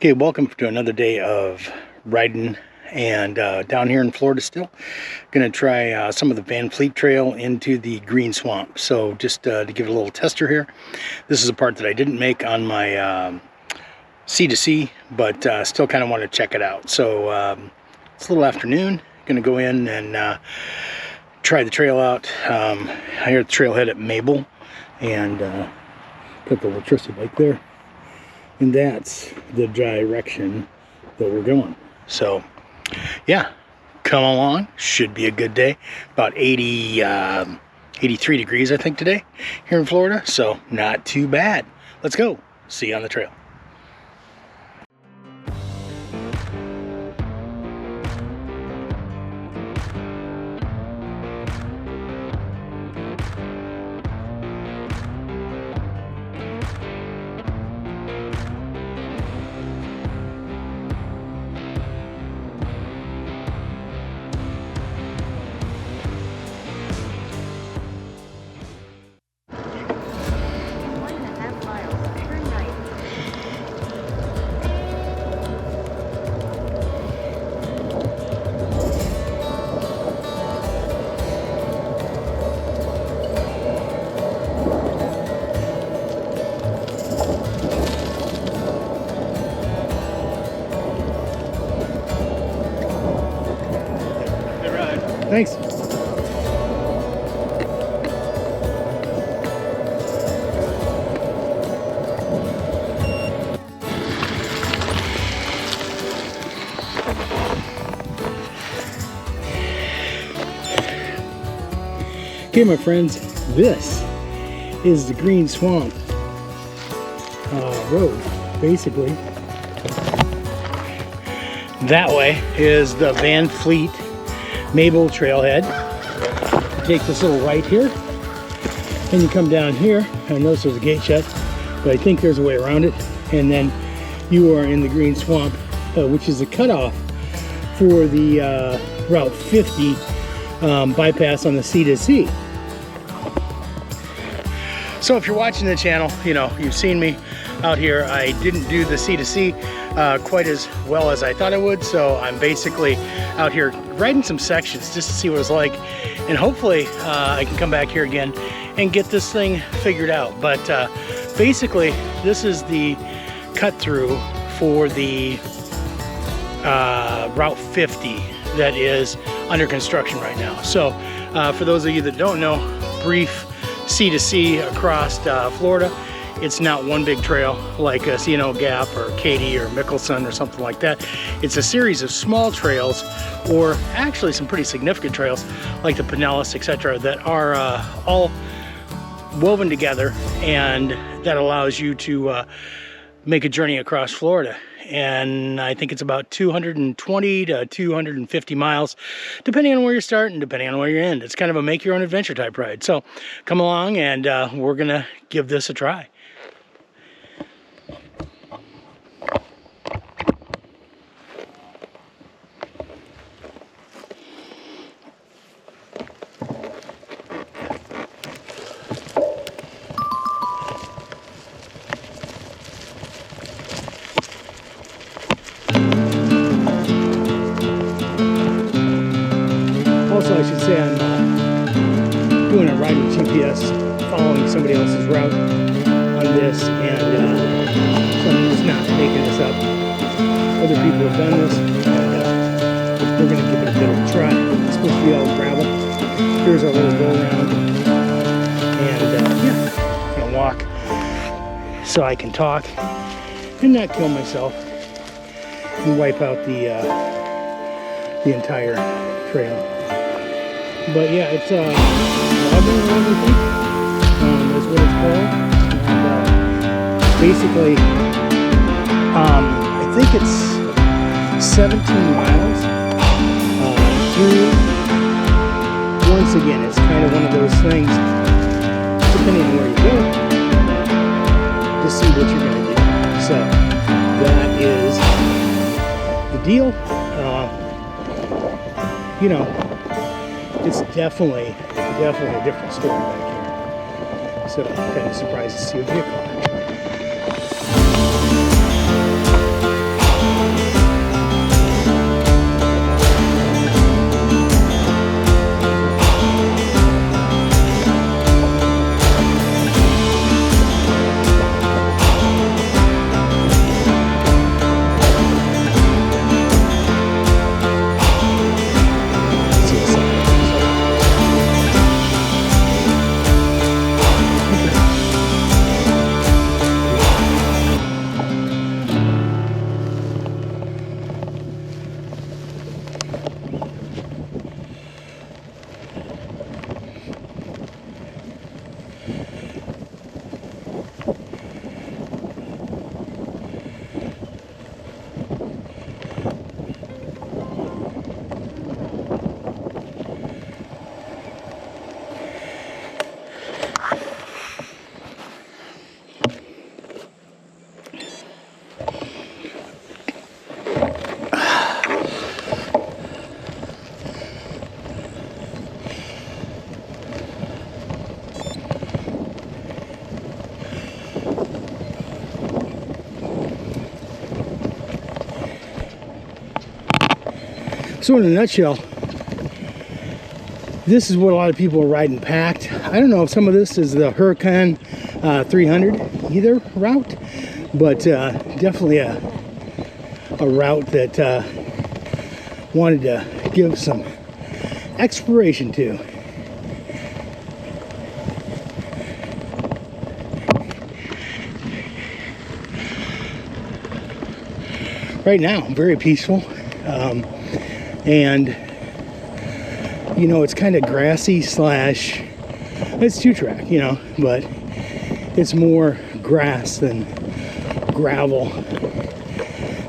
Okay, welcome to another day of riding and down here in Florida still. Gonna try some of the Van Fleet Trail into the Green Swamp. So just to give it a little tester here. This is a part that I didn't make on my C2C, but still kind of want to check it out. So it's a little afternoon. Gonna go in and try the trail out. Here at the trailhead at Mabel, and got the electricity bike there. And that's the direction that we're going. So yeah, come along. Should be a good day. About 83 degrees I think today here in Florida, so not too bad. Let's go. See you on the trail. Thanks. Okay, my friends, this is the Green Swamp road, basically. That way is the Van Fleet Mabel trailhead. You take this little right here and you come down here. I notice there's a gate shut, but I think there's a way around it, and then you are in the Green Swamp, which is the cutoff for the Route 50 bypass on the C2C. So if you're watching the channel, you know, you've seen me out here. I didn't do the C2C quite as well as I thought I would, so I'm basically out here riding some sections just to see what it's like, and hopefully I can come back here again and get this thing figured out. But basically this is the cut through for the Route 50 that is under construction right now. So for those of you that don't know, brief C2C across Florida. It's not one big trail like C&O Gap or Katy or Mickelson or something like that. It's a series of small trails, or actually some pretty significant trails like the Pinellas, etc., that are all woven together, and that allows you to make a journey across Florida. And I think it's about 220 to 250 miles, depending on where you start and depending on where you end. It's kind of a make your own adventure type ride. So come along and we're gonna give this a try. Also, I should say I'm doing a ride with GPS, following somebody else's route on this, and so I'm just not making this up. Other people have done this, and we're going to give it a bit of a try. It's supposed to be all gravel. Here's our little go around, and yeah, I'm going to walk so I can talk and not kill myself and wipe out the entire trail. But yeah, it's Auburn, I think, is what it's called. And, basically, I think it's 17 miles through. Once again, it's kind of one of those things, depending on where you go, to see what you're going to do. So that is the deal. You know, it's definitely a different story back here. So I'm kind of surprised to see a vehicle. So in a nutshell, this is what a lot of people are riding packed. I don't know if some of this is the Huracan 300 either route, but definitely a route that wanted to give some exploration to. Right now, very peaceful, and you know, it's kind of grassy slash, it's two-track, you know, but it's more grass than gravel. I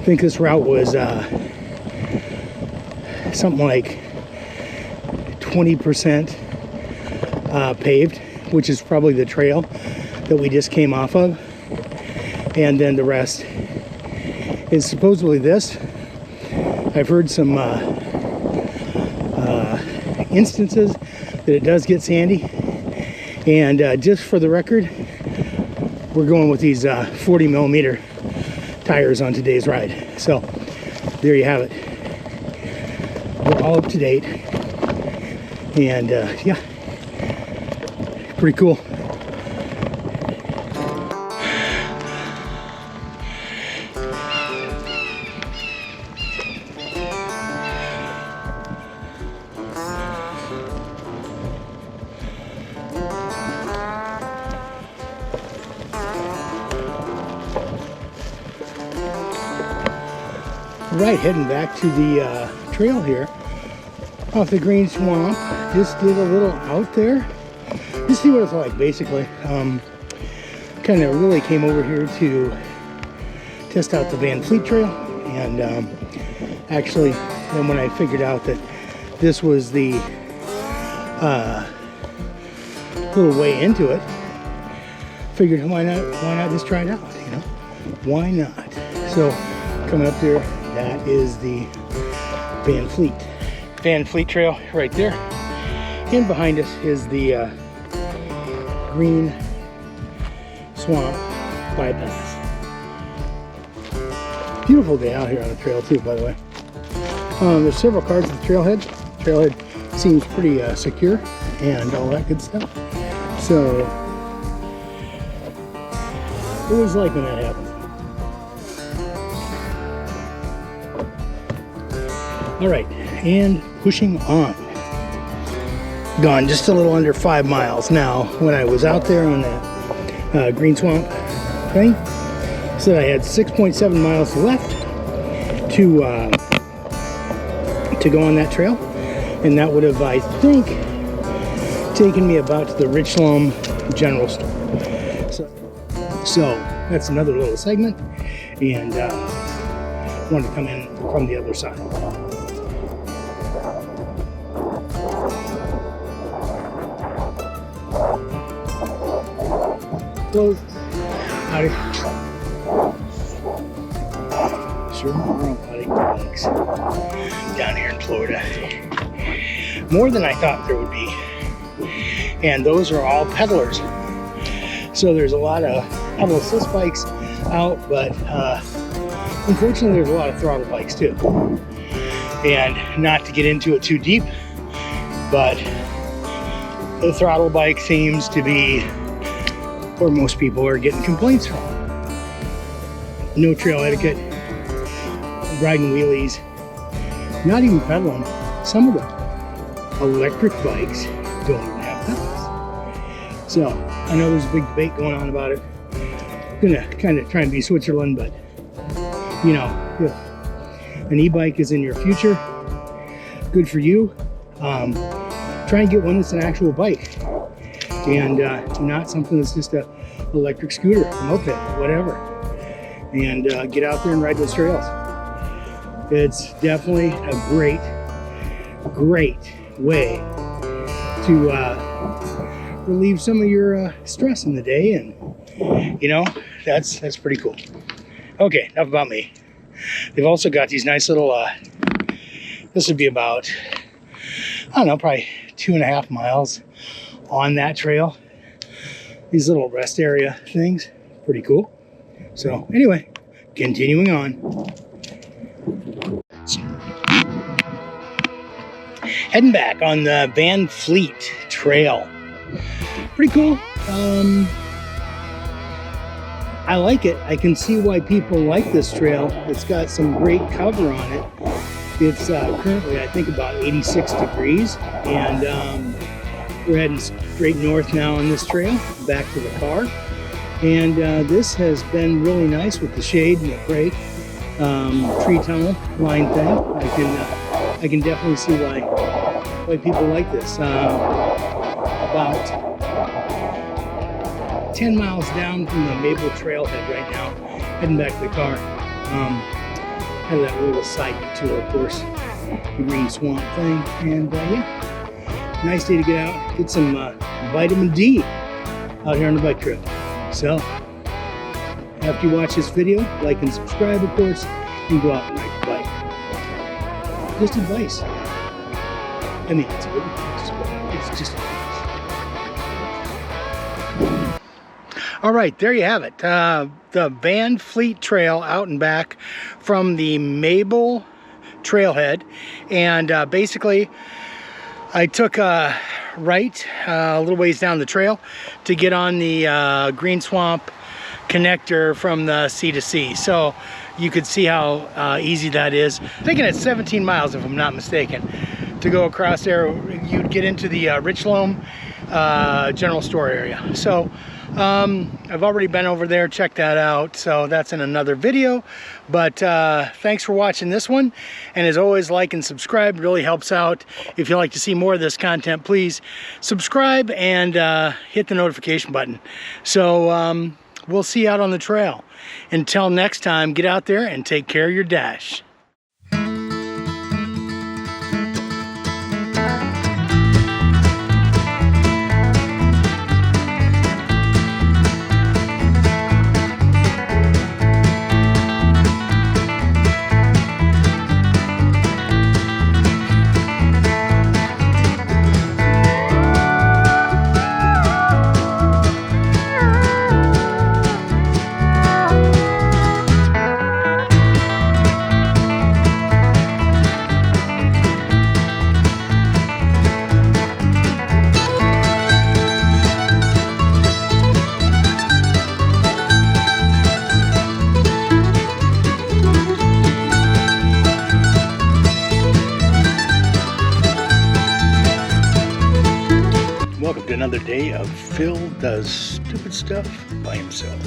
think this route was something like 20% paved, which is probably the trail that we just came off of, and then the rest is supposedly this. I've heard some instances that it does get sandy, and just for the record, we're going with these 40 millimeter tires on today's ride. So there you have it. We're all up to date, and yeah, pretty cool. Right, heading back to the trail here off the Green Swamp. Just did a little out there, just see what it's like, basically. Kind of really came over here to test out the Van Fleet Trail, and actually, then when I figured out that this was the little way into it, figured why not just try it out, you know? Why not? So coming up there, that is the Van Fleet Trail right there, and behind us is the Green Swamp bypass. Beautiful day out here on the trail too, by the way. There's several cars at the trailhead. Trailhead seems pretty secure and all that good stuff. So always like when that happens. All right, and pushing on. Gone just a little under 5 miles now. When I was out there on that Green Swamp thing, said I had 6.7 miles left to go on that trail, and that would have, I think, taken me about to the Richland General Store. So that's another little segment, and wanted to come in from the other side. Close. Howdy. Sure, buddy. Thanks. Down here in Florida. More than I thought there would be. And those are all pedalers. So there's a lot of pedal assist bikes out, but unfortunately there's a lot of throttle bikes too. And not to get into it too deep, but the throttle bike seems to be where most people are getting complaints from. No trail etiquette, riding wheelies, not even pedaling. Some of the electric bikes don't even have pedals. So I know there's a big debate going on about it. I'm gonna kind of try and be Switzerland, but you know, if an e-bike is in your future, good for you. Try and get one that's an actual bike, and not something that's just a electric scooter, moped, whatever. And get out there and ride those trails. It's definitely a great way to relieve some of your stress in the day, and you know, that's pretty cool. Okay, enough about me. They've also got these nice little this would be about, I don't know, probably 2.5 miles on that trail. These little rest area things, pretty cool. So anyway, continuing on. Heading back on the Van Fleet Trail. Pretty cool. I like it. I can see why people like this trail. It's got some great cover on it. It's currently, I think, about 86 degrees, and we're heading straight north now on this trail, back to the car. And this has been really nice with the shade and the break, tree tunnel line thing. I can definitely see why people like this. About 10 miles down from the Maple Trailhead right now, heading back to the car. Had that little side tour, of course, the Green Swamp thing, and yeah, nice day to get out, get some vitamin D out here on the bike trail. So, after you watch this video, like and subscribe, of course, and go out and ride your bike. Just advice. I mean, it's good advice, but it's just advice. All right, there you have it. The Van Fleet Trail out and back from the Maple Trailhead. And basically, I took a right a little ways down the trail to get on the Green Swamp connector from the C2C. So you could see how easy that is. I'm thinking it's 17 miles, if I'm not mistaken, to go across there. You'd get into the Richloam general store area. So I've already been over there, checked that out, so that's in another video. But thanks for watching this one, and as always, like and subscribe. It really helps out. If you'd like to see more of this content, please subscribe and hit the notification button. So we'll see you out on the trail. Until next time, get out there and take care of your dash. Welcome to another day of Phil Does Stupid Stuff by Himself.